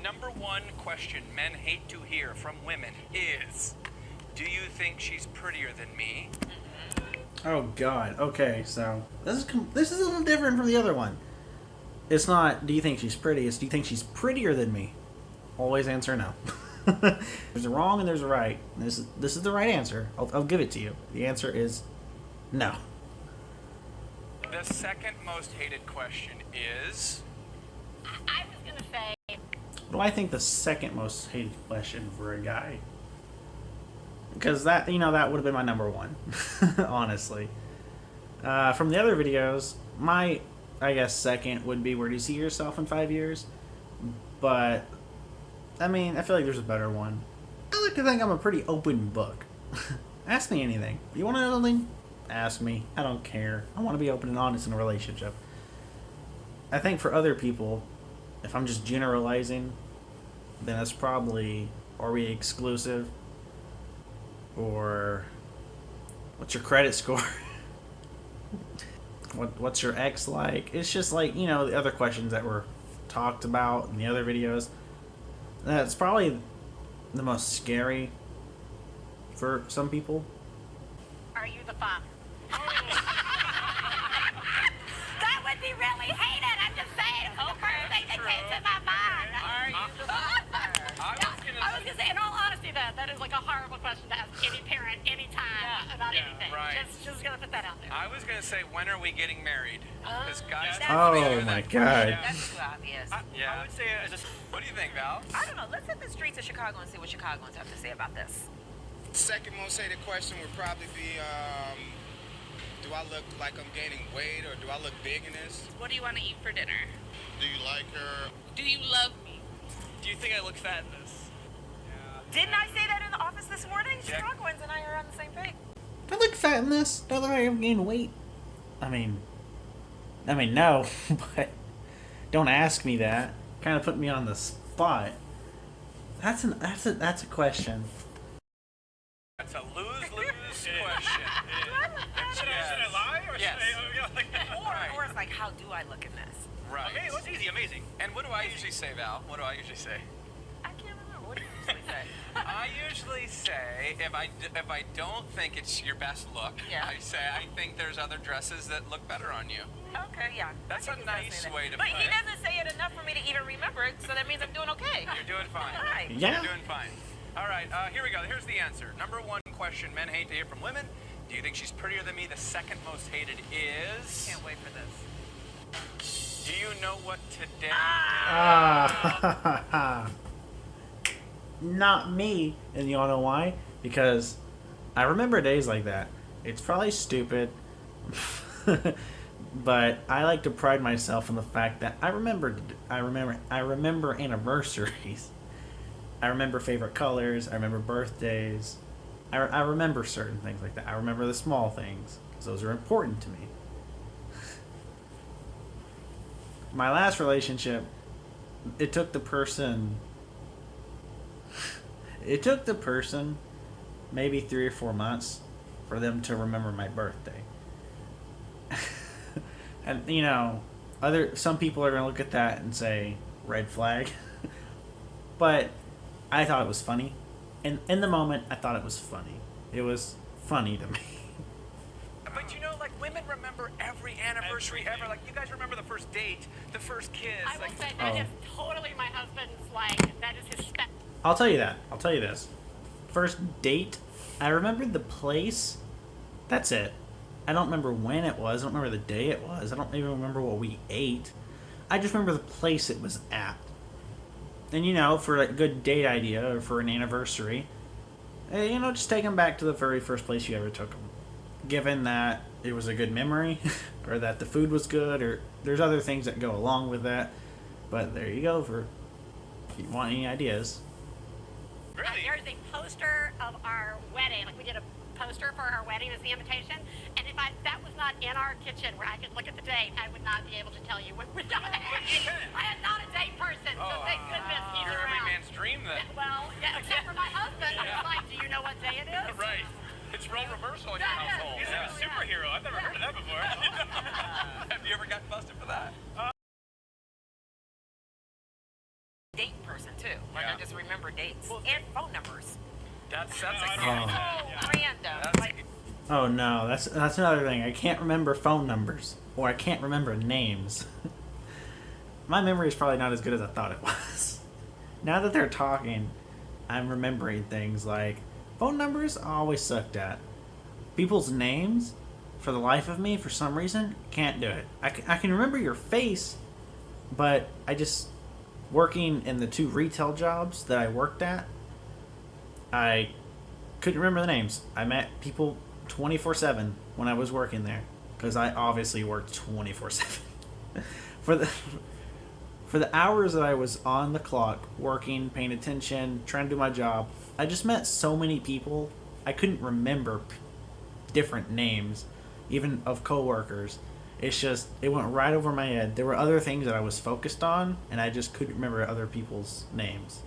number one question men hate to hear from women is, do you think she's prettier than me? Oh God. Okay, so this is a little different from the other one. It's not, do you think she's pretty? It's, do you think she's prettier than me? Always answer no. There's a wrong and there's a right. This is the right answer. I'll give it to you. The answer is no. The second most hated question is... I was going to say... What do I think the second most hated question for a guy? Because that, you know, that would have been my number one, honestly. From the other videos, my, I guess, second would be, where do you see yourself in 5 years? But, I mean, I feel like there's a better one. I like to think I'm a pretty open book. Ask me anything. You want to know something? Ask me. I don't care. I want to be open and honest in a relationship. I think for other people, if I'm just generalizing, then it's probably, are we exclusive? Or what's your credit score? What's your ex like? It's just like, you know, the other questions that were talked about in the other videos. That's probably the most scary for some people. Are you the father? That would be really hated. I'm just saying. It was the first thing that came to my mind. Are you the father? I was going to say, in all honesty, that is like a horrible question to ask any parent anytime about anything. Right. Just going to put that out there. I was going to say, when are we getting married? Because guys... Oh my God. That's too obvious. I would say, what do you think, Val? I don't know. Let's hit the streets of Chicago and see what Chicagoans have to say about this. Second most hated question would probably be, do I look like I'm gaining weight, or do I look big in this? What do you want to eat for dinner? Do you like her? Do you love me? Do you think I look fat in this? Didn't I say that in the office this morning? Chicagoans and I are on the same page. Do I look fat in this? Do I look like I'm gaining weight? I mean, no, but don't ask me that. Kind of put me on the spot. That's a question. That's a lose-lose question. Should I lie? Or Yes. Or it's like, how do I look in this? Right. Okay, what's easy? Amazing. And what do I usually say, Val? What do I usually say? I can't remember. What do you usually say? I usually say, if I don't think it's your best look, Yeah. I say I think there's other dresses that look better on you. Okay, yeah. That's I a think he does nice say that. way to But put he it. doesn't say it enough for me to even remember it, so that means I'm doing okay. You're doing fine. All right. Yeah. You're doing fine. All right, here we go. Here's the answer. Number one question men hate to hear from women. Do you think she's prettier than me? The second most hated is... Can't wait for this. Do you know what today Not me. And you all know why? Because I remember days like that. It's probably stupid, but I like to pride myself in the fact that I remember anniversaries. I remember favorite colors. I remember birthdays. I remember certain things like that. I remember the small things because those are important to me. My last relationship, it took the person maybe 3 or 4 months for them to remember my birthday. And you know, some people are gonna look at that and say red flag. But I thought it was funny. And in the moment I thought it was funny. It was funny to me. But you know, like, women remember every anniversary ever. Like, you guys remember the first date, the first kiss. I will Like, say that is totally my husband's, like, that is his spec. I'll tell you that. I'll tell you this. First date, I remember the place. That's it. I don't remember when it was. I don't remember the day it was. I don't even remember what we ate. I just remember the place it was at. And, you know, for a good date idea or for an anniversary, you know, just take them back to the very first place you ever took them. Given that it was a good memory, or that the food was good, or there's other things that go along with that. But there you go, for if you want any ideas. Really? There's a poster of our wedding. Like, we did a poster for our wedding as the invitation. And if that was not in our kitchen where I could look at the date, I would not be able to tell you what we're doing. I am not a date person, so thank goodness he's you're around. every man's dream, then. Well, yeah, except for my husband. I was like, do you know what day it is? Right. It's role reversal in your household. He's like a superhero. I've never heard of that before. Have you ever gotten busted for that? Date person, Like, Yeah. I just remember dates and phone numbers. That's I a don't Oh. know. So random. That's- Like, Oh no, that's another thing. I can't remember phone numbers, or I can't remember names. My memory is probably not as good as I thought it was. Now that they're talking, I'm remembering things like phone numbers. I always sucked at people's names. For the life of me, for some reason, can't do it. I can remember your face, but I just working in the 2 retail jobs that I worked at, I couldn't remember the names. I met people 24/7 when I was working there because I obviously worked 24/7 for the hours that I was on the clock working, paying attention, trying to do my job. I just met so many people I couldn't remember different names, even of coworkers. It's just it went right over my head. There were other things that I was focused on, and I just couldn't remember other people's names.